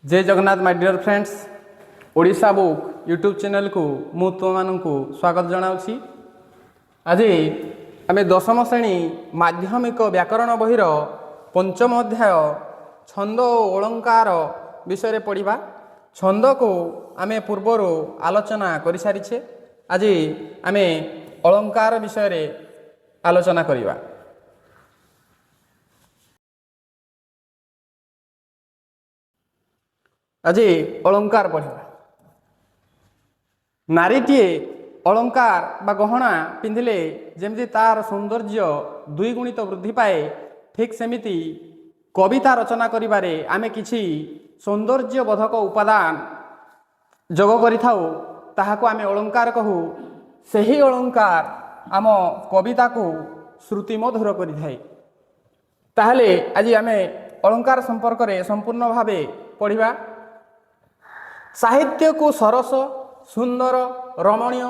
जय Jagannath my dear friends Odisha book YouTube channel को मु तुमको स्वागत जनाऊँगी। आज आम दशम श्रेणी माध्यमिक व्याकरण बहिर पंचम अध्याय छंद और अलंकार विषय पढ़ा। छंद को आम पूर्वर आलोचना कर सारी। आज आम अलंकार विषय आलोचना करवा। आज अलंकार पढ़ा। नारीटीए अलंकार बा गहना पिंधिले जमी तार सौंदर्य द्विगुणित वृद्धि पाए, ठीक सेमिति कविता रचना करिबारे आमे किछि सौंदर्यबोधक उपादान जोग करिथाउ, ताहाको आमे अलंकार कहू। सही अलंकार आम कविता को श्रुतिमधुर करिथाए। ताहले आज आमे अलंकार संपर्क रे संपूर्ण भावे पढ़िबा। साहित्य को सरस सुंदर रमणीय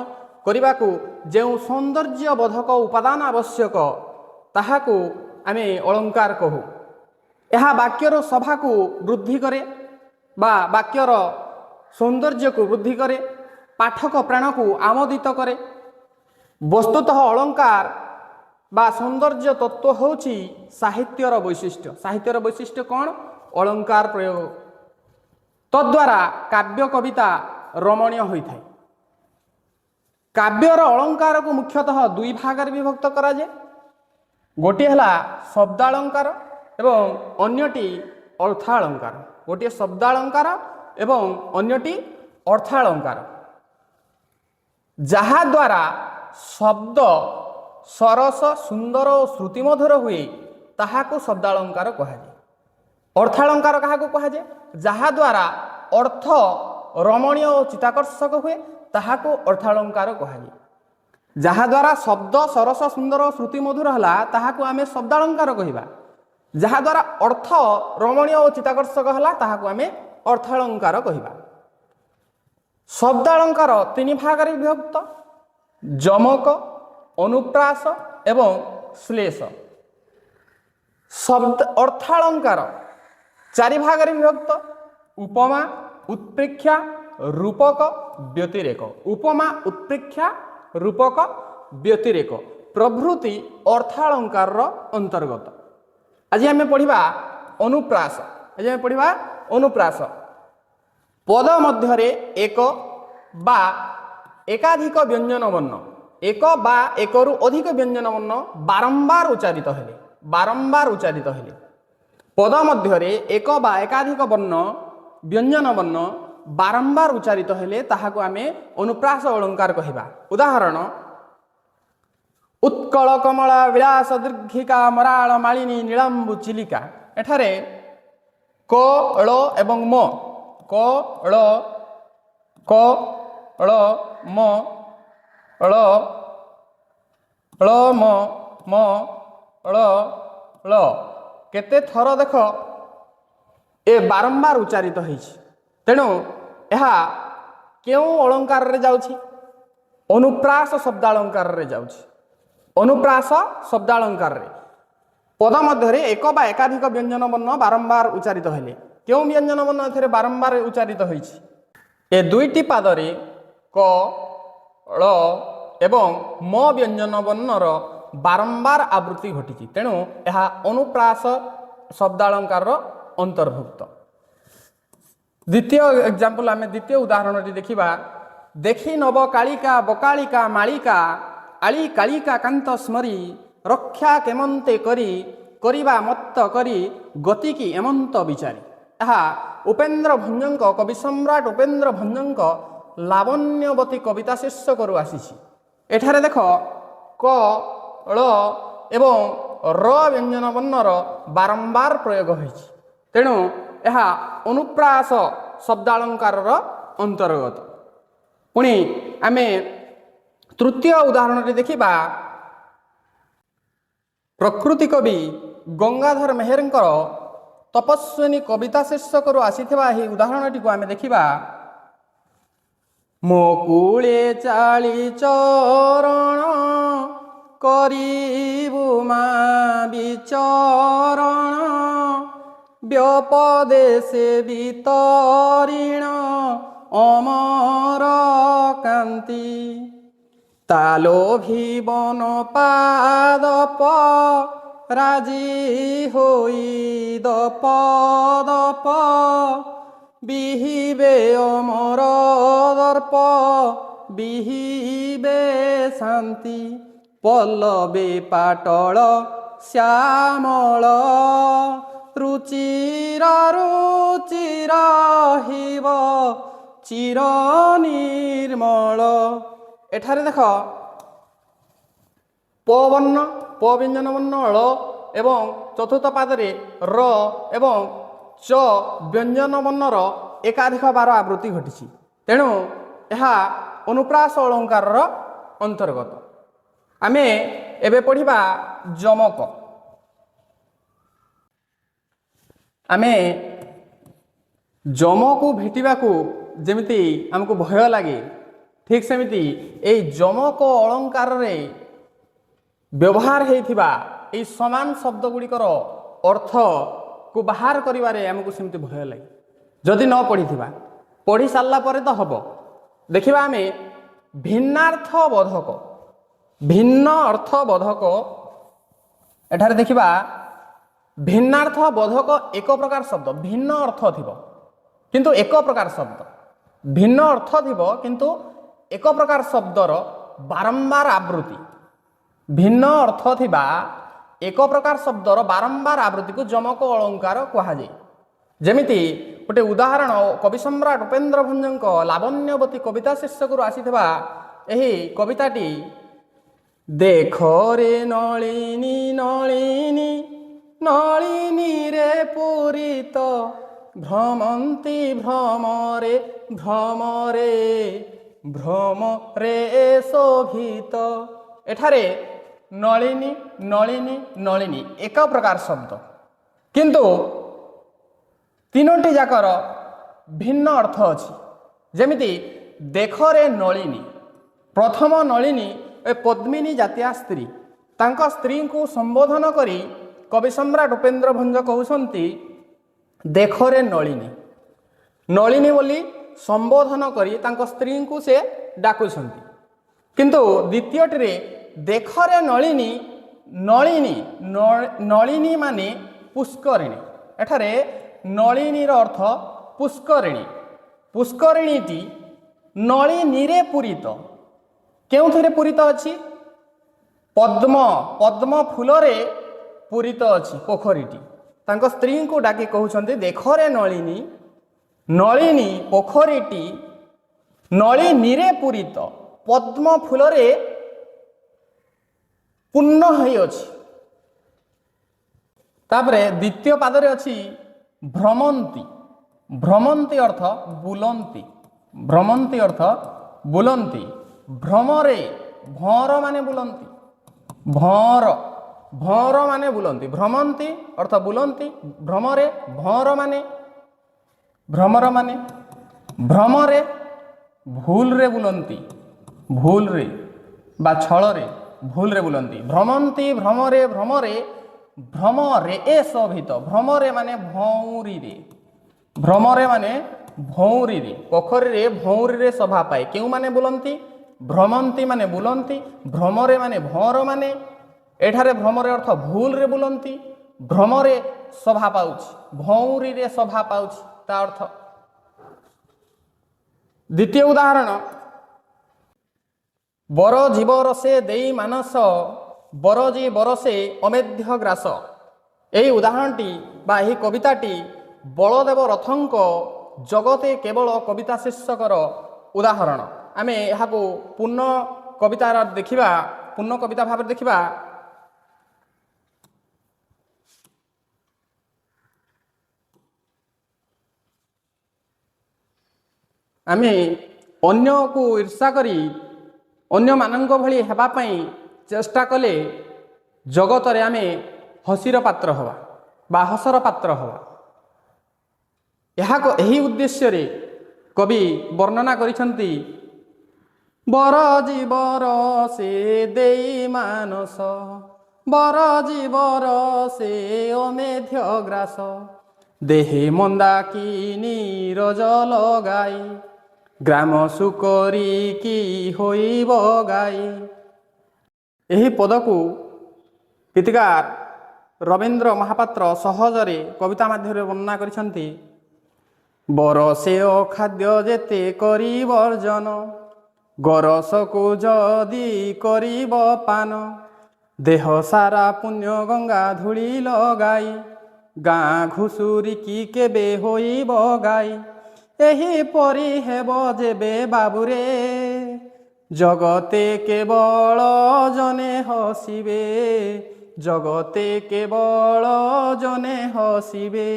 करने को जो सौंदर्य बोधक उपादान आवश्यक ताहाको आमे अलंकार कहू। यह वाक्यर सभा को वृद्धि करे बा वाक्यर सौंदर्य को वृद्धि करे, पाठक प्राण को आमोदित करे। वस्तुतः अलंकार बा सौंदर्य तत्व होची साहित्यर वैशिष्ट्य। साहित्यर वैशिष्ट्य कौन? अलंकार प्रयोग। तद्वारा काव्य कविता रमणीय होता है। काव्यर अलंकार को मुख्यतः दुई भाग विभक्त करा जाए। गोटे है शब्दालंकार एवं अन्यटी अर्थालंकार। गोटे शब्दालंकार एवं अन्यटी अर्थालंकार। जहा द्वारा शब्द सरस सुंदर और श्रुतिमधुर हुए ताहाको शब्दालंकार कहुए। अर्थालंकार क्या कहुए? जहा द्वारा अर्थ रमणीय और चित्ताकर्षक हुए ताहाको अर्थालंकार कहुए। जहा द्वारा शब्द सरस सुंदर और श्रुतिमधुर है ताहाको आमे शब्दालंकार कहवा। जहा द्वारा अर्थ रमणीय और चित्ताकर्षक है ताहाको आमे अर्थालंकार कहवा। शब्दालंकार तीन भाग विभक्त: जमक, अनुप्रास एवं श्लेष। शब्द अर्थालंकार चारि भाग विभक्त: उपमा, उत्प्रेक्षा, रूपक, व्यतिरेक। उपमा, उत्प्रेक्षा, रूपक, व्यतिरेक प्रभृति अर्थालंकार अंतर्गत। आज आम पढ़ा अनुप्रास। आज आम पढ़ा अनुप्रास। पद मध्य एक बा एकाधिक व्यंजन वर्ण, एक बा एकरु अधिक व्यंजन वर्ण बारंबार उच्चारित हेले, बारंबार उच्चारित हेले। पद मध्य एक बा एकाधिक वर्ण व्यंजन वर्ण बारंबार उच्चारित हेले ताहाको आमे अनुप्रास अलंकार कहवा। उदाहरण: उत्कल कमला विलास दीर्घिका मराल मालिनी नीलांबु चिलिका। एठारे क ळ एवं म, क ळ म, ळ ळ म ळ ळ केते थर देख ए बारंबार उच्चारित होइछि। तेणु यह क्यों अलंकार रे जाउछि? अनुप्रास शब्दालंकार रे जाउछि। अनुप्रास शब्दालंकार रे पद मध्य एक बा एकाधिक व्यंजन वर्ण बारंबार उच्चारित हेले। क्यों व्यंजन वर्ण एथरे बारंबार उच्चारित होइछि? ए दुईटी पादरे क ळ एवं म व्यंजन वर्णर बारंबार आवृत्ति घटी। तेणु यह अनुप्रास शब्दालंकार अंतर्भुक्त। द्वितीय एग्जांपल आम द्वितीय उदाहरण देखा। देखी नव कालिका बकालिका मालिका आली कालिका कांत स्मरी रक्षा केमंते करी करिबा मत्त करी गति की एमंत विचारी। यह उपेन्द्र भंजक कवि सम्राट उपेन्द्र भंजक लावण्यवती कविता शीर्षक आसी। एठारे देख क ळ एवं र व्यंजन वर्णर बारंबार प्रयोग होइछि। तेणु यह अनुप्रास शब्दालंकार अंतर्गत। पुणी आमे तृतीय उदाहरण देखा। प्रकृति कवि गंगाधर मेहेरंकर तपस्विनी कविता शीर्षक आसीथिबा एही उदाहरणटी को आमे देखिबा। मो कूले चाली चरण करिबु मा विचरण ବ୍ୟପଦେଶେ ବିତରିଣ ଅମର କାନ୍ତି ତାଲୋଭିବନ ପାଦପ ରାଜି ହୋଇ ଦପ ଦପ ବିହିବେ ଅମର ଦର୍ପ ବିହିବେ ଶାନ୍ତି ପଲ୍ଲବେ ପାଟଳ ଶ୍ୟାମଳ ରୁଚିର ରୁଚିର ହିବ ଚିର ନିର୍ମଳ। ଏଠାରେ ଦେଖ ପ ବର୍ଣ୍ଣ ପ ବ୍ୟଞ୍ଜନ ବର୍ଣ୍ଣ ଳ ଏବଂ ଚତୁର୍ଥ ପାଦରେ ର ଏବଂ ଚ ବ୍ୟଞ୍ଜନ ବର୍ଣ୍ଣର ଏକାଧିକ ବାର ଆବୃତ୍ତି ଘଟିଛି। ତେଣୁ ଏହା ଅନୁପ୍ରାସ ଅଳଙ୍କାରର ଅନ୍ତର୍ଗତ। ଆମେ ଏବେ ପଢ଼ିବା ଯମକ। ଆମେ ଯମକୁ ଭେଟିବାକୁ ଯେମିତି ଆମକୁ ଭୟ ଲାଗେ, ଠିକ୍ ସେମିତି ଏହି ଯମକ ଅଳଙ୍କାରରେ ବ୍ୟବହାର ହୋଇଥିବା ଏହି ସମାନ ଶବ୍ଦ ଗୁଡ଼ିକର ଅର୍ଥକୁ ବାହାର କରିବାରେ ଆମକୁ ସେମିତି ଭୟ ଲାଗେ ଯଦି ନ ପଢ଼ିଥିବା। ପଢ଼ି ସାରିଲା ପରେ ତ ହେବ। ଦେଖିବା ଆମେ ଭିନ୍ନାର୍ଥ ବୋଧକ। ଭିନ୍ନ ଅର୍ଥ ବୋଧକ ଏଠାରେ ଦେଖିବା ଭିନ୍ନାର୍ଥ ବୋଧକ ଏକ ପ୍ରକାର ଶବ୍ଦ, ଭିନ୍ନ ଅର୍ଥ ଥିବ କିନ୍ତୁ ଏକ ପ୍ରକାର ଶବ୍ଦ। ଭିନ୍ନ ଅର୍ଥ ଥିବ କିନ୍ତୁ ଏକ ପ୍ରକାର ଶବ୍ଦର ବାରମ୍ବାର ଆବୃତ୍ତି। ଭିନ୍ନ ଅର୍ଥ ଥିବା ଏକ ପ୍ରକାର ଶବ୍ଦର ବାରମ୍ବାର ଆବୃତ୍ତିକୁ ଯମକ ଅଳଙ୍କାର କୁହାଯାଏ। ଯେମିତି ଗୋଟେ ଉଦାହରଣ କବି ସମ୍ରାଟ ଉପେନ୍ଦ୍ର ଭଞ୍ଜଙ୍କ ଲାବଣ୍ୟବତୀ କବିତା ଶୀର୍ଷକରୁ ଆସିଥିବା ଏହି କବିତାଟି ଦେଖରେ ନଳିନୀ ନଳିନୀ ନଳିନୀରେ ପୂରିତ ଭ୍ରମନ୍ତି ଭ୍ରମରେ ଭ୍ରମରେ ଭ୍ରମରେ ଶୋଭିତ। ଏଠାରେ ନଳିନୀ ନଳିନୀ ନଳିନୀ ଏକ ପ୍ରକାର ଶବ୍ଦ କିନ୍ତୁ ତିନୋଟି ଯାକର ଭିନ୍ନ ଅର୍ଥ ଅଛି। ଯେମିତି ଦେଖରେ ନଳିନୀ, ପ୍ରଥମ ନଳିନୀ ଏ ପଦ୍ମିନୀ ଜାତୀୟ ସ୍ତ୍ରୀ, ତାଙ୍କ ସ୍ତ୍ରୀଙ୍କୁ ସମ୍ବୋଧନ କରି କବି ସମ୍ରାଟ ଉପେନ୍ଦ୍ର ଭଞ୍ଜ କହୁଛନ୍ତି ଦେଖରେ ନଳିନୀ। ନଳିନୀ ବୋଲି ସମ୍ବୋଧନ କରି ତାଙ୍କ ସ୍ତ୍ରୀଙ୍କୁ ସେ ଡାକୁଛନ୍ତି। କିନ୍ତୁ ଦ୍ୱିତୀୟଟିରେ ଦେଖରେ ନଳିନୀ, ନଳିନୀ ନଳିନୀ ମାନେ ପୁଷ୍କରିଣୀ। ଏଠାରେ ନଳିନୀର ଅର୍ଥ ପୁଷ୍କରିଣୀ। ପୁଷ୍କରିଣୀଟି ନଳିନୀରେ ପୂରିତ। କେଉଁଥିରେ ପୂରିତ ଅଛି? ପଦ୍ମ, ପଦ୍ମ ଫୁଲରେ ପୂରିତ ଅଛି ପୋଖରୀଟି। ତାଙ୍କ ସ୍ତ୍ରୀଙ୍କୁ ଡାକି କହୁଛନ୍ତି ଦେଖରେ ନଳିନୀ, ନଳିନୀ ପୋଖରୀଟି ନଳିନୀରେ ପୂରିତ, ପଦ୍ମ ଫୁଲରେ ପୂର୍ଣ୍ଣ ହୋଇଅଛି। ତାପରେ ଦ୍ୱିତୀୟ ପାଦରେ ଅଛି ଭ୍ରମନ୍ତି। ଭ୍ରମନ୍ତି ଅର୍ଥ ବୁଲନ୍ତି। ଭ୍ରମନ୍ତି ଅର୍ଥ ବୁଲନ୍ତି। ଭ୍ରମରେ, ଭଁର ମାନେ ବୁଲନ୍ତି। ଭଁର, ଭଁର ମାନେ ବୁଲନ୍ତି। ଭ୍ରମନ୍ତି ଅର୍ଥ ବୁଲନ୍ତି। ଭ୍ରମରେ, ଭଁର ମାନେ ଭ୍ରମର ମାନେ ଭ୍ରମରେ ଭୁଲରେ ବୁଲନ୍ତି। ଭୁଲରେ ବା ଛଳରେ ଭୁଲରେ ବୁଲନ୍ତି। ଭ୍ରମନ୍ତି ଭ୍ରମରେ ଭ୍ରମରେ ଭ୍ରମରେ ଏ ଶୋଭିତ। ଭ୍ରମରେ ମାନେ ଭଉଁରୀରେ, ଭ୍ରମରେ ମାନେ ଭଉଁରୀରେ, ପୋଖରୀରେ ଭଉଁରୀରେ ଶୋଭା ପାଏ। କେଉଁମାନେ ବୁଲନ୍ତି? ଭ୍ରମନ୍ତି ମାନେ ବୁଲନ୍ତି। ଭ୍ରମରେ ମାନେ ଭଁର ମାନେ। ଏଠାରେ ଭ୍ରମରେ ଅର୍ଥ ଭୁଲରେ ବୁଲନ୍ତି। ଭ୍ରମରେ ଶୋଭା ପାଉଛି, ଭଉଁରୀରେ ଶୋଭା ପାଉଛି ତା ଅର୍ଥ। ଦ୍ୱିତୀୟ ଉଦାହରଣ ବର ଜୀବ ରସେ ଦେଇ ମାନସ ବରଜି ବରସେ ଅମେଧ୍ୟ ଗ୍ରାସ। ଏହି ଉଦାହରଣଟି ବା ଏହି କବିତାଟି ବଳଦେବ ରଥଙ୍କ ଜଗତେ କେବଳ କବିତା ଶୀର୍ଷକର ଉଦାହରଣ। ଆମେ ଏହାକୁ ପୂର୍ଣ୍ଣ କବିତାର ଦେଖିବା, ପୂର୍ଣ୍ଣ କବିତା ଭାବରେ ଦେଖିବା। ଆମେ ଅନ୍ୟକୁ ଈର୍ଷା କରି ଅନ୍ୟମାନଙ୍କ ଭଳି ହେବା ପାଇଁ ଚେଷ୍ଟା କଲେ ଜଗତରେ ଆମେ ହସିର ପାତ୍ର ହେବା ବା ହସର ପାତ୍ର ହେବା। ଏହି ଉଦ୍ଦେଶ୍ୟରେ କବି ବର୍ଣ୍ଣନା କରିଛନ୍ତି ବର ଜୀବର ସେ ଦେଇ ମାନସ ବର ଜୀବର ସେ ଅମେଧ୍ୟ ଗ୍ରାସ ଦେହେ ମନ୍ଦାକିନୀ ରଜ ଲଗାଇ ଗ୍ରାମ ସୁକରିକି ହୋଇବ ଗାଇ। ଏହି ପଦକୁ ଗୀତିକାର ରବୀନ୍ଦ୍ର ମହାପାତ୍ର ସହଜରେ କବିତା ମାଧ୍ୟମରେ ବର୍ଣ୍ଣନା କରିଛନ୍ତି। ବରଷେ ଅଖାଦ୍ୟ ଯେତେ କରି ବର୍ଜନ ଗରସକୁ ଯଦି କରିବ ପାନ ଦେହ ସାରା ପୁଣ୍ୟ ଗଙ୍ଗା ଧୂଳି ଲଗାଇ ଗାଁ ଘୁଷୁରିକି କେବେ ହୋଇବ ଗାଇ। ଏହିପରି ହେବ ଯେବେ ବାବୁରେ ଜଗତେ କେବଳ ଜନେ ହସିବେ ଜଗତେ କେବଳ ଜନେ ହସିବେ।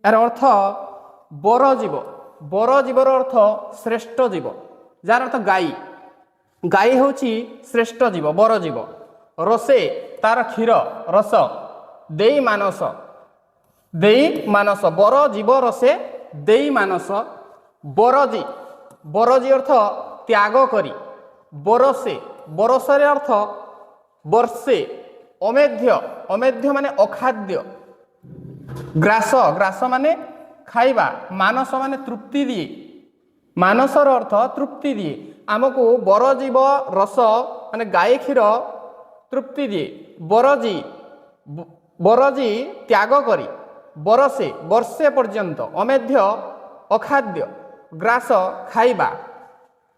ଏହାର ଅର୍ଥ ବର ଜୀବ। ବର ଜୀବର ଅର୍ଥ ଶ୍ରେଷ୍ଠ ଜୀବ, ଯାହାର ଅର୍ଥ ଗାଈ। ଗାଈ ହେଉଛି ଶ୍ରେଷ୍ଠ ଜୀବ, ବର ଜୀବ। ରସେ ତାର କ୍ଷୀର ରସ, ଦେଇ ମାନସ ଦେଇ ମାନସ, ବର ଜୀବ ରସେ ଦେଇ ମାନସ। ବରଜି, ବରଜି ଅର୍ଥ ତ୍ୟାଗ କରି। ବରଷେ, ବରଷରେ ଅର୍ଥ ବର୍ଷେ। ଅମେଧ୍ୟ, ଅମେଧ୍ୟ ମାନେ ଅଖାଦ୍ୟ। ଗ୍ରାସ, ଗ୍ରାସ ମାନେ ଖାଇବା। ମାନସ ମାନେ ତୃପ୍ତି ଦିଏ। ମାନସର ଅର୍ଥ ତୃପ୍ତି ଦିଏ। ଆମକୁ ବରଜୀବ ରସ ମାନେ ଗାଈ କ୍ଷୀର ତୃପ୍ତି ଦିଏ। ବରଜି, ବରଜି ତ୍ୟାଗ କରି। ବରଷେ, ବର୍ଷେ ପର୍ଯ୍ୟନ୍ତ। ଅମେଧ୍ୟ ଅଖାଦ୍ୟ। ଗ୍ରାସ ଖାଇବା।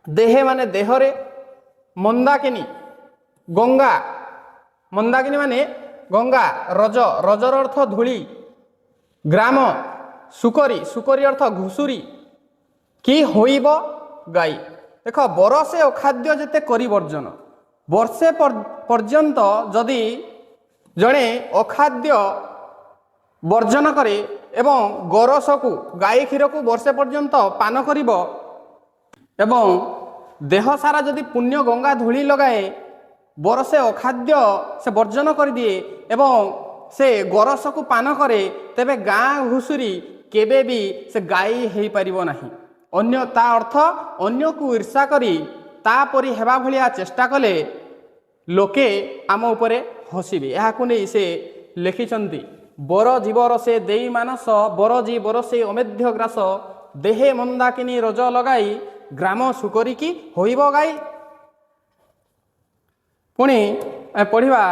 ଦେହେ ମାନେ ଦେହରେ। ମନ୍ଦାକିନୀ ଗଙ୍ଗା, ମନ୍ଦାକିନୀ ମାନେ ଗଙ୍ଗା। ରଜ, ରଜର ଅର୍ଥ ଧୂଳି। ଗ୍ରାମ ସୁକରି, ସୁକରି ଅର୍ଥ ଘୁଷୁରି। କି ହୋଇବ ଗାଈ। ଦେଖ, ବରଷେ ଅଖାଦ୍ୟ ଯେତେ କରି ବର୍ଜନ। ବର୍ଷେ ପର୍ଯ୍ୟନ୍ତ ଯଦି ଜଣେ ଅଖାଦ୍ୟ ବର୍ଜନ କରେ ଏବଂ ଗୋରସକୁ ଗାଈ କ୍ଷୀରକୁ ବର୍ଷେ ପର୍ଯ୍ୟନ୍ତ ପାନ କରିବ ଏବଂ ଦେହ ସାରା ଯଦି ପୁଣ୍ୟ ଗଙ୍ଗା ଧୂଳି ଲଗାଏ, ବରଷେ ଅଖାଦ୍ୟ ସେ ବର୍ଜନ କରିଦିଏ ଏବଂ ସେ ଗୋରସକୁ ପାନ କରେ, ତେବେ ଗାଁ ଘୁଷୁରି କେବେ ବି ସେ ଗାଈ ହେଇପାରିବ ନାହିଁ। ଅନ୍ୟ ତା ଅର୍ଥ ଅନ୍ୟକୁ ଈର୍ଷା କରି ତାପରି ହେବା ଭଳିଆ ଚେଷ୍ଟା କଲେ ଲୋକେ ଆମ ଉପରେ ହସିବେ। ଏହାକୁ ନେଇ ସେ ଲେଖିଛନ୍ତି, ବର ଜୀବର ସେ ଦେଇ ମାନସ ବରଜି ବରଷେ ଅମେଧ୍ୟ ଗ୍ରାସ ଦେହେ ମନ୍ଦାକିନୀ ରଜ ଲଗାଇ ଗ୍ରାମ ସୁକରିକି ହୋଇବ ଗାଈ। ପୁଣି ପଢ଼ିବା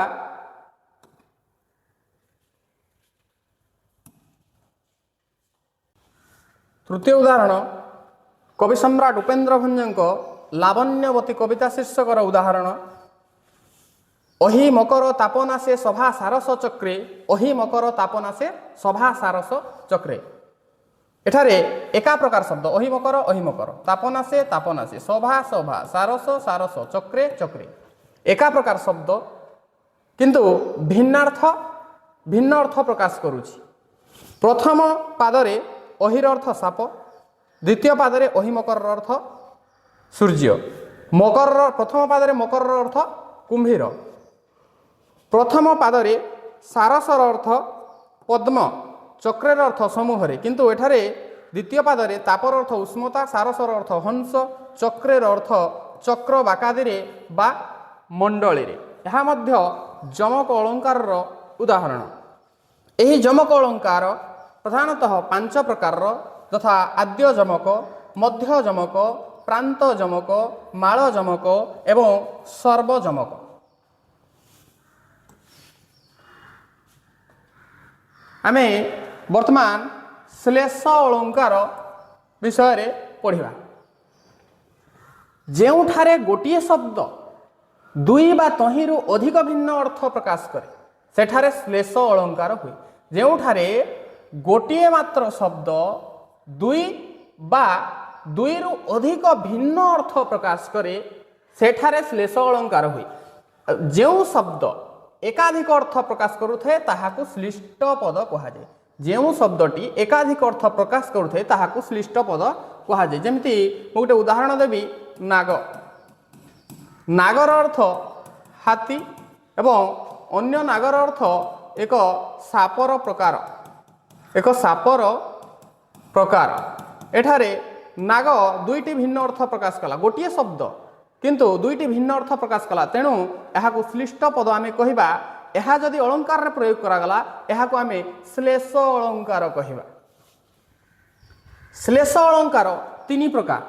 ତୃତୀୟ ଉଦାହରଣ, କବି ସମ୍ରାଟ ଉପେନ୍ଦ୍ର ଭଞ୍ଜଙ୍କ ଲାବଣ୍ୟବତୀ କବିତା ଶୀର୍ଷକର ଉଦାହରଣ। ଅହି ମକର ତାପନାଶେ ସଭା ସାରସ ଚକ୍ରେ ଅହି ମକର ତାପନାଶେ ସଭା ସାରସ ଚକ୍ରେ। ଏଠାରେ ଏକା ପ୍ରକାର ଶବ୍ଦ, ଅହି ମକର ତାପନାଶେ ତାପନାଶେ, ସଭା ସଭା, ସାରସ ସାରସ, ଚକ୍ରେ ଚକ୍ରେ। ଏକା ପ୍ରକାର ଶବ୍ଦ କିନ୍ତୁ ଭିନ୍ନ ଅର୍ଥ ପ୍ରକାଶ କରୁଛି। ପ୍ରଥମ ପାଦରେ ଅହିର ଅର୍ଥ ସାପ, ଦ୍ୱିତୀୟ ପାଦରେ ଅହି ମକରର ଅର୍ଥ ସୂର୍ଯ୍ୟ। ମକରର ପ୍ରଥମ ପାଦରେ ମକରର ଅର୍ଥ କୁମ୍ଭୀର। ପ୍ରଥମ ପାଦରେ ସାରସର ଅର୍ଥ ପଦ୍ମ, ଚକ୍ରେର ଅର୍ଥ ସମୂହରେ। କିନ୍ତୁ ଏଠାରେ ଦ୍ୱିତୀୟ ପାଦରେ ତାପର ଅର୍ଥ ଉଷ୍ମତା, ସାରସର ଅର୍ଥ ହଂସ, ଚକ୍ରେର ଅର୍ଥ ଚକ୍ର ବାକାଦିରେ ବା ମଣ୍ଡଳୀରେ। ଏହା ମଧ୍ୟ ଯମକ ଅଳଙ୍କାରର ଉଦାହରଣ। ଏହି ଯମକ ଅଳଙ୍କାର ପ୍ରଧାନତଃ 5 ପ୍ରକାରର, ଯଥା ଆଦ୍ୟ ଯମକ, ମଧ୍ୟ ଯମକ, ପ୍ରାନ୍ତ ଯମକ, ମାଳ ଯମକ ଏବଂ ସର୍ବ ଯମକ। ଆମେ ବର୍ତ୍ତମାନ ଶ୍ଲେଷ ଅଳଙ୍କାର ବିଷୟରେ ପଢ଼ିବା। ଯେଉଁଠାରେ ଗୋଟିଏ ଶବ୍ଦ 2 ବା ତହିଁରୁ ଅଧିକ ଭିନ୍ନ ଅର୍ଥ ପ୍ରକାଶ କରେ ସେଠାରେ ଶ୍ଲେଷ ଅଳଙ୍କାର ହୁଏ। ଯେଉଁଠାରେ ଗୋଟିଏ ମାତ୍ର ଶବ୍ଦ 2 ବା 2ରୁ ଅଧିକ ଭିନ୍ନ ଅର୍ଥ ପ୍ରକାଶ କରେ ସେଠାରେ ଶ୍ଲେଷ ଅଳଙ୍କାର ହୁଏ। ଯେଉଁ ଶବ୍ଦ ଏକାଧିକ ଅର୍ଥ ପ୍ରକାଶ କରୁଥାଏ ତାହାକୁ ଶ୍ଲିଷ୍ଟ ପଦ କୁହାଯାଏ। ଯେଉଁ ଶବ୍ଦଟି ଏକାଧିକ ଅର୍ଥ ପ୍ରକାଶ କରୁଥାଏ ତାହାକୁ ଶ୍ଲିଷ୍ଟ ପଦ କୁହାଯାଏ। ଯେମିତି ମୁଁ ଗୋଟେ ଉଦାହରଣ ଦେବି, ନାଗ। ନାଗର ଅର୍ଥ ହାତୀ ଏବଂ ଅନ୍ୟ ନାଗର ଅର୍ଥ ଏକ ସାପର ପ୍ରକାର, ଏକ ସାପର ପ୍ରକାର। ଏଠାରେ ନାଗ 2ଟି ଭିନ୍ନ ଅର୍ଥ ପ୍ରକାଶ କଲା, ଗୋଟିଏ ଶବ୍ଦ କିନ୍ତୁ 2ଟି ଭିନ୍ନ ଅର୍ଥ ପ୍ରକାଶ କଲା, ତେଣୁ ଏହାକୁ ଶ୍ଲିଷ୍ଟ ପଦ ଆମେ କହିବା। ଏହା ଯଦି अलंकार प्रयोग करागला यहाँ को आम श्लेष अलंकार कहवा। श्लेष अलंकार तीन प्रकार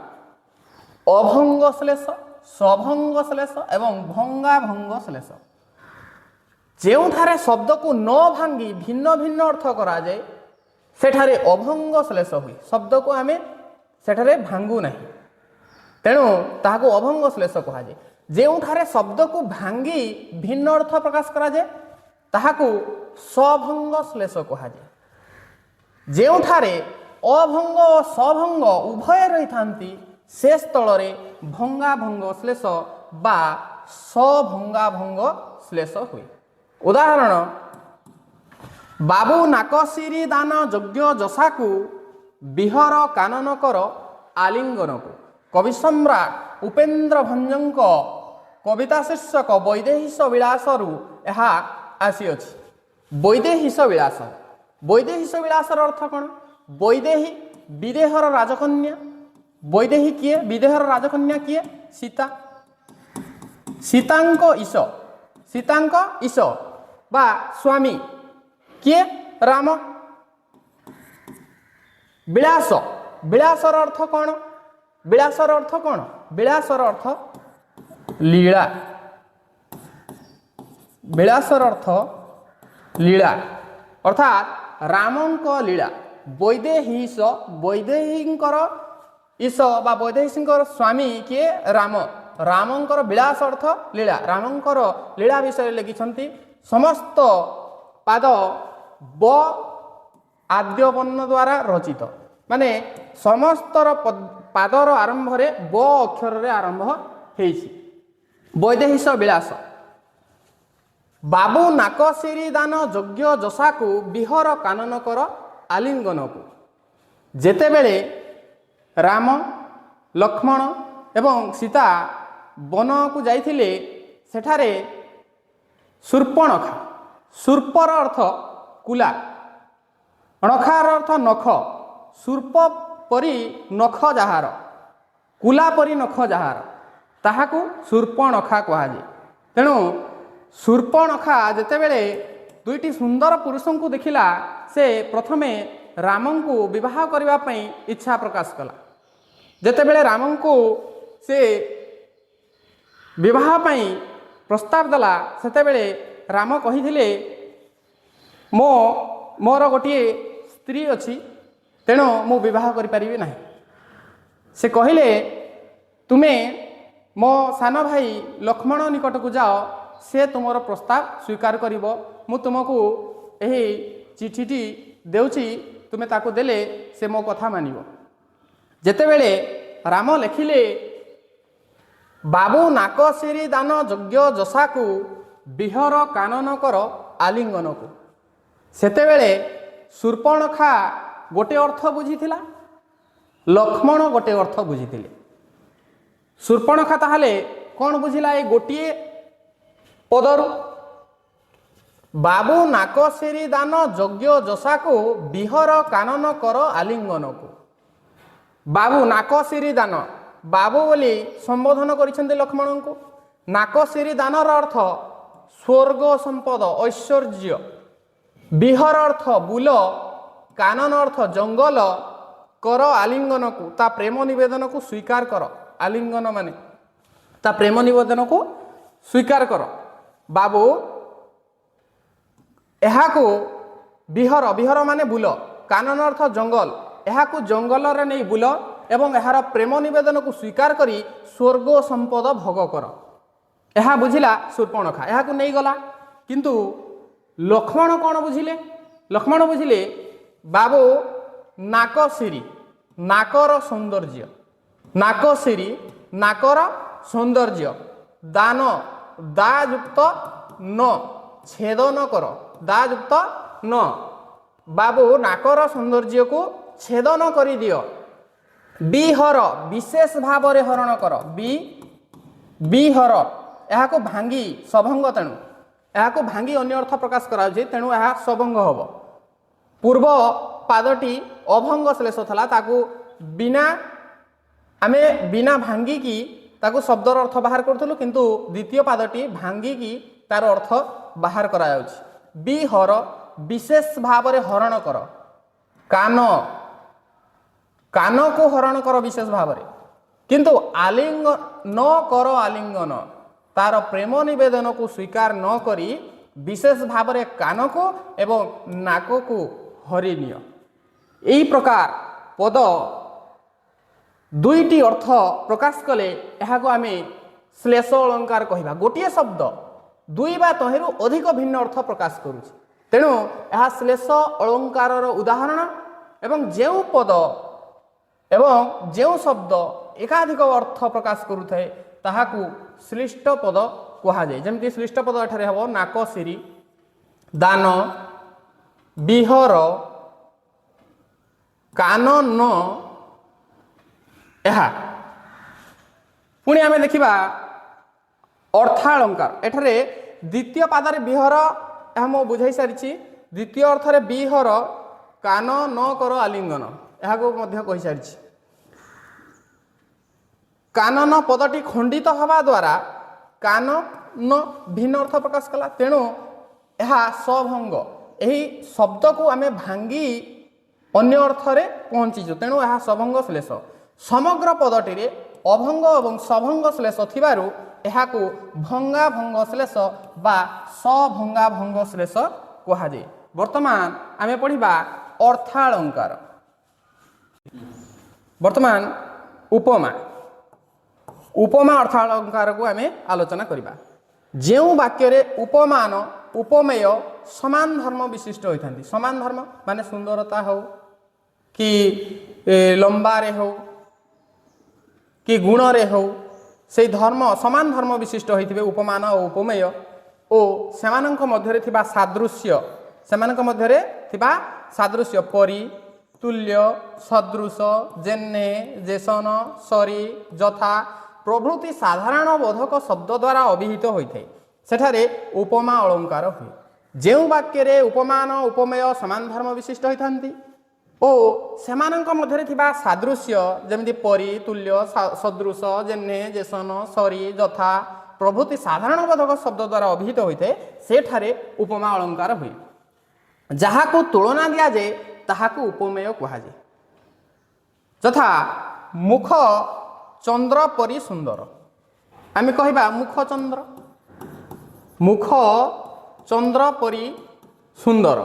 अभंग श्लेष सभंग श्लेष एवं भंगा भंग श्लेष। ଯେଉଁଠାରେ ଶବ୍ଦକୁ ନ ଭାଙ୍ଗି ଭିନ୍ନ ଭିନ୍ନ ଅର୍ଥ କରାଯାଏ ସେଠାରେ ଅଭଙ୍ଗ ଶ୍ଲେଷ ହୁଏ। ଶବ୍ଦକୁ ଆମେ ସେଠାରେ ଭାଙ୍ଗୁ ନାହିଁ ତେଣୁ ତାହାକୁ ଅଭଙ୍ଗ ଶ୍ଲେଷ କୁହାଯାଏ। ଯେଉଁଠାରେ ଶବ୍ଦକୁ ଭାଙ୍ଗି ଭିନ୍ନ ଅର୍ଥ ପ୍ରକାଶ କରାଯାଏ ତାହାକୁ ସଭଙ୍ଗ ଶ୍ଲେଷ କୁହାଯାଏ। ଯେଉଁଠାରେ ଅଭଙ୍ଗ ଓ ସଭଙ୍ଗ ଉଭୟ ରହିଥାନ୍ତି ସେ ସ୍ଥଳରେ ଭଙ୍ଗା ଭଙ୍ଗ ଶ୍ଲେଷ ବା ସଭଙ୍ଗା ଭଙ୍ଗ ଶ୍ଲେଷ ହୁଏ। उदाहरण बाबू नाकसिरी दान यज्ञ जसाकू बिहर कानन कर आलिंगन को कवि सम्राट उपेन्द्र भंजक कविता शीर्षक वैदेहिश विलास यह आसीअछि। वैदेहिश विलास वैदेहिश विलासर अर्थ कौन? वैदेही विदेहर राजकन्या। वैदेही किए? विदेहर राजकन्या किए? सीता। सीतांक ईश सीतांक ईश बा स्वामी किए? राम। विलास विलासर अर्थ कौन? विलासर अर्थ कौन? विलासर अर्थ लीला। विलासर अर्थ लीला अर्थात रामंक लीला। वैदेहीश वैदेहींकर ईश बा वैदेहीशंकर स्वामी किए? राम। रामंकर विलास अर्थ लीला। रामंकर लीला विषय लिखिछन्ति समस्त पाद ब आद्य वर्ण द्वारा रचित माने समस्तर पादर आरंभ रे ब अक्षर रे आरंभ हेछि। वैदेहिश विलास बाबू नाकसिरी दान यज्ञ जसाकू बिहर कानन कर आलिंगन को। जेतेबेले राम लक्ष्मण एवं सीता वन को जाइथिले सेठारे शूर्पणखा शूर्पर अर्थ कुला अणखार अर्थ नख शूर्प परी नख जाहार कुला परी नख जाहार ताहाकू शूर्पणखा कहाଯାଏ। तेणु शूर्पणखा जेतेबेले दुईटी सुंदर पुरुषों को देखिला से प्रथमे रामन को विवाह करबा पई इच्छा प्रकाश कला। जेतेबेले रामन को से विवाह पई प्रस्ताव देला सेतेबेले राम कहिथिले मोर गोटे स्त्री अच्छी तेणु मु विवाह करि परिबे नाही। से कहिले तुमे मो सान भाई लक्ष्मण निकट को जाओ से तुमर प्रस्ताव स्वीकार करिवो। मु तुमको एही चिठीटी देउची तुमे ताको देले से मो कथा मानिवो। जेतेबेले राम लिखिले बाबू नाकसिरी दान यज्ञ जसाकू बिहर कानन कर आलिंगन को सेतेबेले शूर्पणखा गोटे अर्थ बुझीथिला लक्ष्मण गोटे अर्थ बुझीथिले। शूर्पणखा ताहले कौन बुझिला? ए गोटे पदरु बाबू नाकसिरी दान यज्ञ जसाकू बिहर कानन कर आलिंगन को। बाबू नाकसिरी दान बाबू बोली संबोधन करिसेंते लक्ष्मण को। नाकसिरी दानर अर्थ स्वर्ग संपद ऐश्वर्य। बिहर अर्थ बुल कानन अर्थ जंगल कर आलिंगन को ता प्रेम निवेदन को स्वीकार कर। आलिंगन माने ता प्रेम निवेदन को स्वीकार कर। बाबू यहाँ को बिहर बिहर माने बुल कानन अर्थ जंगल यहाँ को जंगल रे नहीं बुल एवं यार प्रेम निवेदन को स्वीकार करी स्वर्ग संपद भोग कर। यह बुझिला शूर्पणखा यहाँ को नहीं गला। किंतु लक्ष्मण कौन बुझिले? लक्ष्मण बुझिले बाबू नाकसिरी नाकर सौंदर्य नाकसिरी नाकर सौंदर्य दान दायुक्त न छेदन कर दायुक्त न बाबू नाकर सौंदर्य को छेदन करी दियो। बिहर विशेष भाव रे हरण कर। बिहर यहाँ को भांगी सभंग तेणु यहाँ को भांगी अन्य अर्थ प्रकाश करा तेणु यह सभंग हम। पूर्व पादटी अभंग श्लेष था ताकू बिना आमे बिना भांगी की ताकू शब्दर अर्थ बाहर करूँ किंतु द्वितीय पादटी भांगी की तार अर्थ बाहर करायाउछि बिहर विशेष भाव में हरण कर कान कान को हरण कर विशेष भाव में किंतु आलिंग न कर आलिंगन तार प्रेम निवेदन को स्वीकार न करी विशेष भाव में कान को एवं नाक को हरि निय यही प्रकार पद दुईटी अर्थ प्रकाश कले यहाँ आम श्लेष अलंकार कहवा गोटे शब्द दुई बा तहेरु अधिक भिन्न अर्थ प्रकाश करुछि तेणु यह श्लेष अलंकार उदाहरण एवं जो पद एवं जो शब्द एकाधिक अर्थ प्रकाश करुଥାଏ ताहाकु श्लिष्ट पद कहुए जमी श्लिष्ट पद एठारे हम नाक सिरी दान बिहर कान न यह पुणी आम देखा अर्थालंकार एठारे द्वितीय पादरे बिहर यह मु बुझाई सारी द्वितीय अर्थरे बिहर कान न कर आलिंगन यह कही सारी कानन पदटी खंडित हवा द्वारा कान न भिन्न अर्थ प्रकाश कला तेणु यह सभंग यही शब्द को आम भांगी अन्य अर्थरे पहुँचीचु तेणु यह सभंग श्लेष समग्र पदटी अभंग और सभंग श्लेष थिबारु यहाकू भंगा भंग श्लेष बा सभंगा भंग श्लेष कहुए वर्तमान आम पढ़ा अर्थालंकार वर्तमान उपमा उपमा अर्थालंकार को आम आलोचना करवा जो वाक्य उपमान उपमेय समान धर्म विशिष्ट होता समान धर्म माने सुंदरता हो कि लंबारे हो कि गुणरे हो से धर्म समान धर्म विशिष्ट होते उपमान और उपमेय और सेमानंक मध्यरे थिबा सादृश्य सेमानंक मध्यरे थिबा सादृश्य परि तुल्य सदृश जेन्ने जेसन सरी यथा प्रभृति साधारण बोधक शब्द द्वारा अभिहित होता है सेठारे उपमा अलंकार हुए जो वाक्य उपमान उपमेय समान धर्म विशिष्ट होता ओ सेमानंक मध्यरे थिबा सादृश्य जमिति परि तुल्य सदृश जेन्ने जेसन सरी यथा प्रभृति साधारण बोधक शब्द द्वारा अभिहित होता है सेठारे उपमा अलंकार हुए जहाँ को तुलना दिया जाए ताहाकू उपमेय कहुए यथा मुख चंद्र परि सुंदर आम कहवा मुख चंद्र परि सुंदर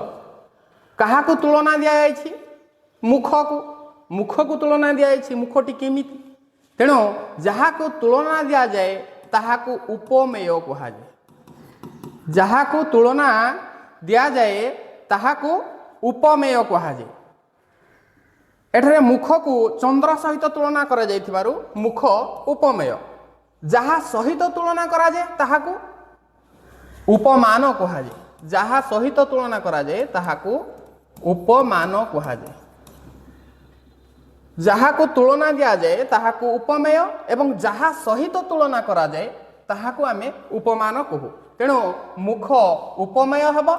क्या तुलना दि जाए मुख को तुलना दि जाए मुखटी केमिति तेणु जहाँ को तुलना दि जाए ताहाकू उपमेय कहुए जहाँ को तुलना दि जाए ताहाकू उपमेय कहुए एठारे मुख को चंद्र सहित तुलना करा जाइथिबारु मुख उपमेय जहाँ सहित तुलना करा जाए ताहाकू उपमान कहुए जहाँ सहित तुलना करा जाए ताहाकू उपमान कहुए जहाँ को तुलना दिया जाए ताहाकू उपमेय एवं जहाँ सहित तुलना करा जाए ताहाकू आमे उपमान कहू तेणु मुख उपमेय हेब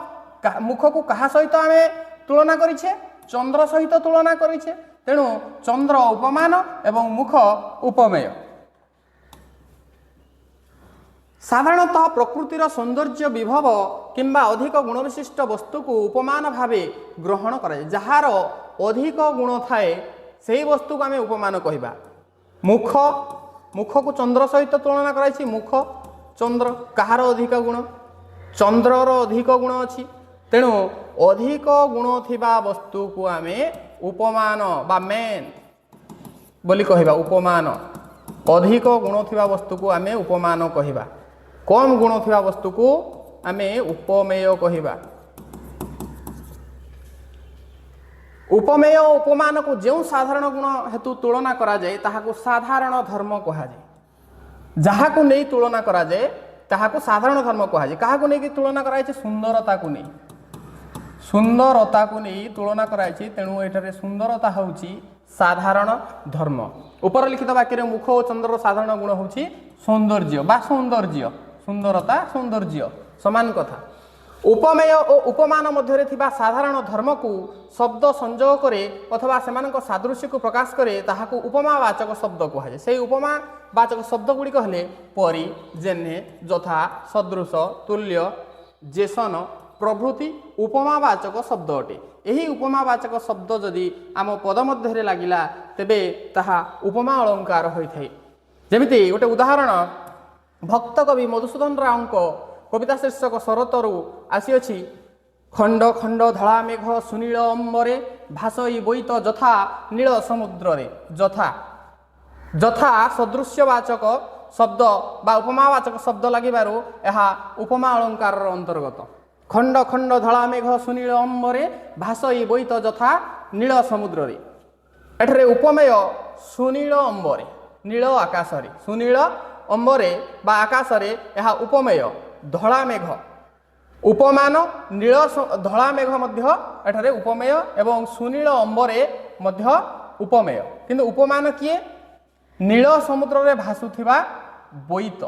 मुख को कहा सहित आमे तुलना करिछे चंद्र सहित तुलना करिछे तेणु चंद्र उपमान एवं मुख उपमेय साधारणतः प्रकृतिर सौंदर्य विभव किंबा अधिक गुणविशिष्ट वस्तु को उपमान भावे ग्रहण कराए जार अधिक गुण थाए से वस्तु को आम उपमान कहवा मुख मुख को चंद्र सहित तुलना कराई मुख चंद्र कहार अधिक गुण चंद्रर अधिक गुण अच्छी तेणु अधिक गुण थिबा वस्तु को आम उपमान बा मेन बोली कहवा उपमान अधिक गुण थिबा वस्तु को आम उपमान कहवा कम गुण थिबा वस्तु को आम उपमेय कहवा उपमेय उपमान को जो साधारण गुण हेतु तुलना करा जाए ताहाको साधारण धर्म कहुए जहाँ को नहीं तुलना करा जाए ताहाको साधारण धर्म कहुए क्या नहीं तुलना कराई सुंदरता को नहीं सुंदरता को नहीं तुलना कराई तेणु एठारे सुंदरता होची साधारण धर्म ऊपर लिखित वाक्य मुख और चंद्र साधारण गुण होची सौंदर्य बा सौंदर्य सुंदरता सौंदर्य समान कथा उपमेय और उपमान मध्य थिबा साधारण धर्म को शब्द संयोग करे अथवा सेमानक सादृश्य को प्रकाश करे ताहाको उपमावाचक शब्द कहुए से उपमावाचक शब्द गुड़िक हेले परि जेन्हे यथा सदृश तुल्य जेसन प्रभृति उपमावाचक शब्द अटे। यही उपमावाचक शब्द जदि आम पद मध्य लगिला तेबे ताहा उपमा अलंकार होइथाय। जेमिति गोटे उदाहरण भक्त कवि मधुसूदन राव कविता शीर्षक शरतरु आसीअछि खंड खंड धला मेघ सुनील अंबरे भासई बोईत जथा नील समुद्र रे। जथा जथा सदृश्यवाचक शब्द बा उपमावाचक शब्द लगिबारु एहा उपमा अलंकार अंतर्गत। खंड खंड धला मेघ सुनील अंबरे भासई बोईत जथा नील समुद्र रे। एठरे उपमेय सुनील अंबरे नील आकाशरे। सुनील अंबरे बा आकाशरे एहा उपमेय। धला मेघ उपमान नील धला मेघ मध्य एठारे उपमेय एवं सुनील अंबरे मध्य उपमेय। किंतु उपमान किए नील समुद्र रे भासुथिबा बोईत।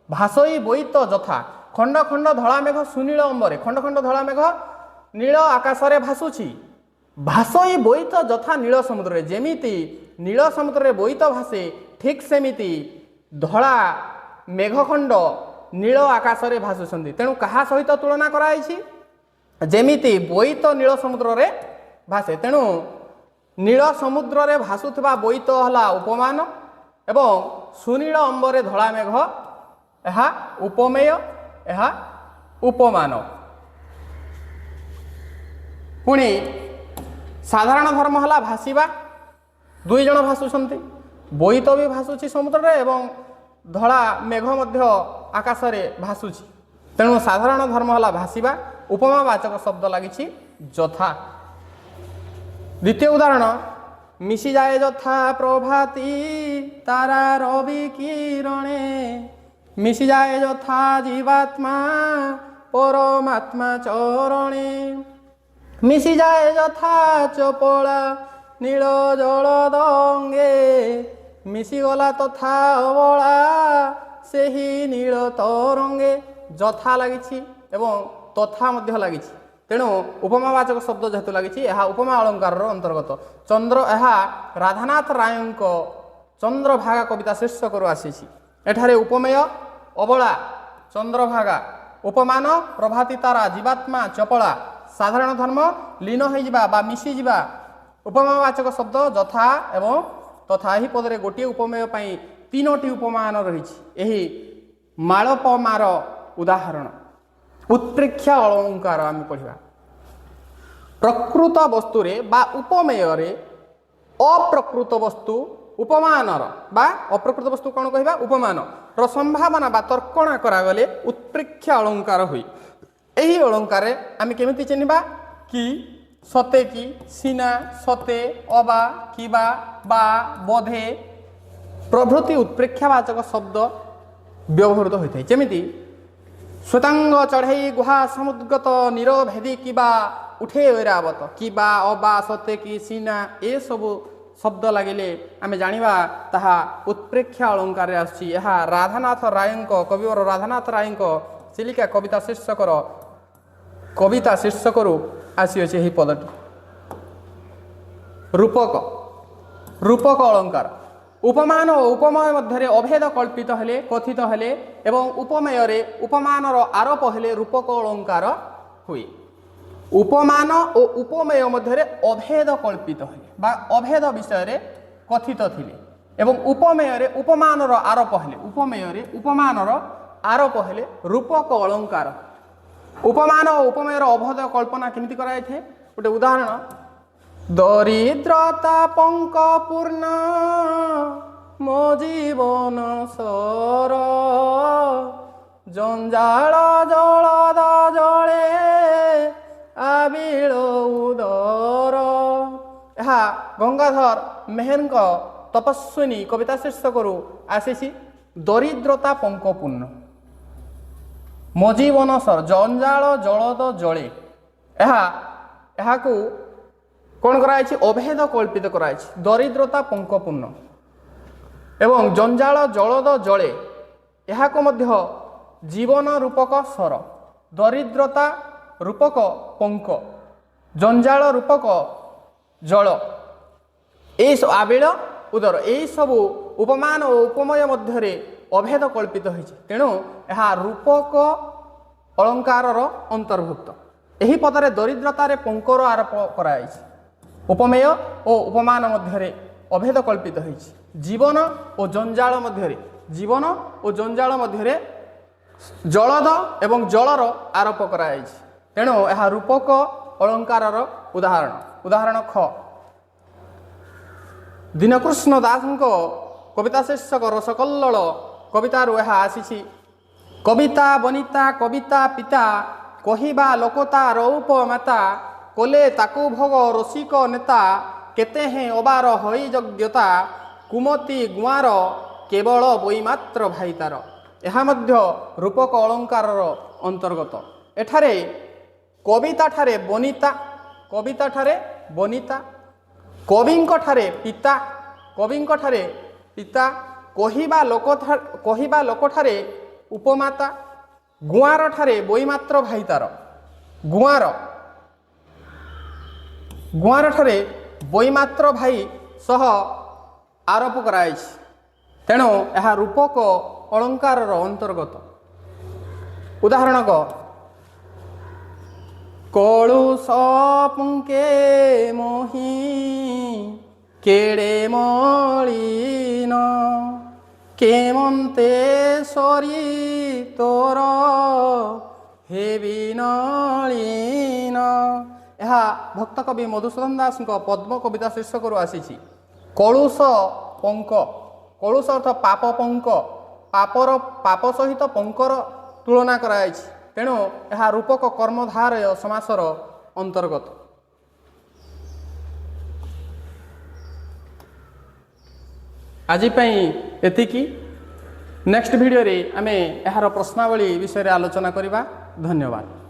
भासई बोईत जथा खंड खंड धला मेघ सुनील अंबरे। खंड खंड धला मेघ नील आकाशरे भासुछि। भासई बोईत जथा नील समुद्र रे। जेमिति नील समुद्र रे बोईत भासे ठीक सेमिति धला मेघखंड नील आकाशरे भासुछन्ति। तेणु कहा सहित तुलना कराइछि जेमिति बोईत नील समुद्र रे भासे। तेणु नील समुद्र रे भासुथबा बोईत हला उपमान एवं सुनील अंबरे धला मेघ एहा उपमेय एहा उपमान। पुणी साधारण धर्म हला भासिबा। दुई जण भासुछन्ति। बोईत भी भासुछि समुद्र रे एवं धला मेघ मध्य आकाशरे भासुछि। तेणु साधारण धर्म हला भासिबा। उपमावाचक शब्द लागिछि जथा। द्वितीय उदाहरण मिशी जाए जथा प्रभाती तारा रवि किरणे मिशी जाए जथा जीवात्मा परमात्मा चरणे मिशी जाए जथा चपला नील जल दंगे मिशीगला तथा अबला सेही नील तरंगे। जथा लागिछि एवं तथा मध्य लागिछि। तेणु उपमावाचक शब्द जेहेतु लागिछि एहा उपमा अलंकार अंतर्गत। चंद्र एहा राधानाथ रायंक चंद्रभागा कविता शीर्षक आसीछि। एठारे उपमेय अबला चंद्रभागा उपमान प्रभाती तारा जीवात्मा चपला साधारण धर्म लीन हो जिबा बा मिसी जिबा। उपमावाचक शब्द जथा एवं तथा। एही पदरे गोटे उपमेय पई तीनोटी उपमान रहिछि। एही मालपमार उदाहरण उत्प्रेक्षा अलंकार आम पढ़ा। प्रकृत वस्तु रे बा उपमेय रे अप्रकृत वस्तु उपमानर बा अप्रकृत वस्तु कौन कहबा उपमान र संभावना बा तर्कणा करागले उत्प्रेक्षा अलंकार हुई। एही अलंकार आम केमिति चिन्हबा कि सते कि सीना सते अबा किबा बा बोधे प्रभृति उत्प्रेक्षावाचक शब्द व्यवहृत होता है। जमिति श्वेतांग चढ़ई गुहा समुद्गत निरभेदी किबा उठे ऐरावत किबा अबा सते कि सीना ए सब शब्द लगिले आम जानिबा ताहा उत्प्रेक्षा अलंकार आछि। यह राधानाथ रायंक कविवर राधानाथ रायंक चिलिका कविता शीर्षकरू आसीअछि। एही पदटी रूपक रूपक अलंकार उपमान और उपमेय मध्य अभेद कल्पित हेले कथित हेले एवं उपमेय रे उपमानर आरोप हेले रूपक अलंकार हुए। उपमान और उपमेय मध्य अभेद कल्पित हेले बा अभेद विषय रे कथित थिले एवं उपमेय रे उपमानर आरोप हेले उपमेय रे उपमानर आरोप हेले रूपक अलंकार। उपमान और उपमेयर अभेद कल्पना केमिति कराय थे गोटे उदाहरण दरिद्रता पंक पूर्ण मो जीवन सर जंजाल जलद जले आबिल उदर। यह गंगाधर मेहर तपस्विनी कविता शीर्षकरू आसी। दरिद्रता पंकपूर्ण मो जीवन सर जंजाल जलद जले यह कौन कराई अभेद कल्पित कराई। दरिद्रता पंकपूर्ण एवं जंजाल जलद जले यह जीवन रूपक स्वर दरिद्रता रूपक पंक जंजाल रूपक जल ये आबिल उदर यही सबू उपमान और उपमय मध्य अभेद कल्पित होती। तेणु यह रूपक अलंकार अंतर्भुक्त। यही पदरे दरिद्रतार पंकर आरोप कराई। उपमेय और उपमान मध्य अभेद कल्पित होइछि। जीवन और जंजाल मध्य जीवन और जंजाल मध्य जलद एवं जलर आरोप कराई। तेणु यह रूपक अलंकार उदाहरण। उदाहरण ख दीनकृष्ण दास कविता शीर्षक रसकल्लोल कवितार यह आसी। कविता बनिता कविता पिता कहिबा लोकता रौप माता कोले ताकु भोग रसिक नेता केते हैं अबार हई योग्यता कुमति गुआर केवल बैमात्र भाईतार। यह मध्य रूपक अलंकार अंतर्गत। एठारे कविता ठारे बनिता कविता ठारे बनिता कविंक ठारे पिता कविंक ठारे पिता कहिबा लोक ठारे उपमाता गुआर ठारे बैमात्र भाईतार। गुआर ठारे बैमात्र भाई सह आरोप कराई। तेणु यह रूपक अलंकार अंतर्गत। उदाहरण क कलुष पुंके मोही केड़े मलिन केमंते सरी तोर हेबी नलिन। यह भक्त कवि मधुसूदन दास पद्म कविता शीर्षक आसी। कलुष पंक कलुष अर्थ पाप पंक पापर पाप सहित पंकर तुलना कराई। तेणु यह रूपक कर्मधारय समासर अंतर्गत। आज एतिकी। नेक्स्ट वीडियो रे आमे यार प्रश्नावली विषय आलोचना करिबा। धन्यवाद।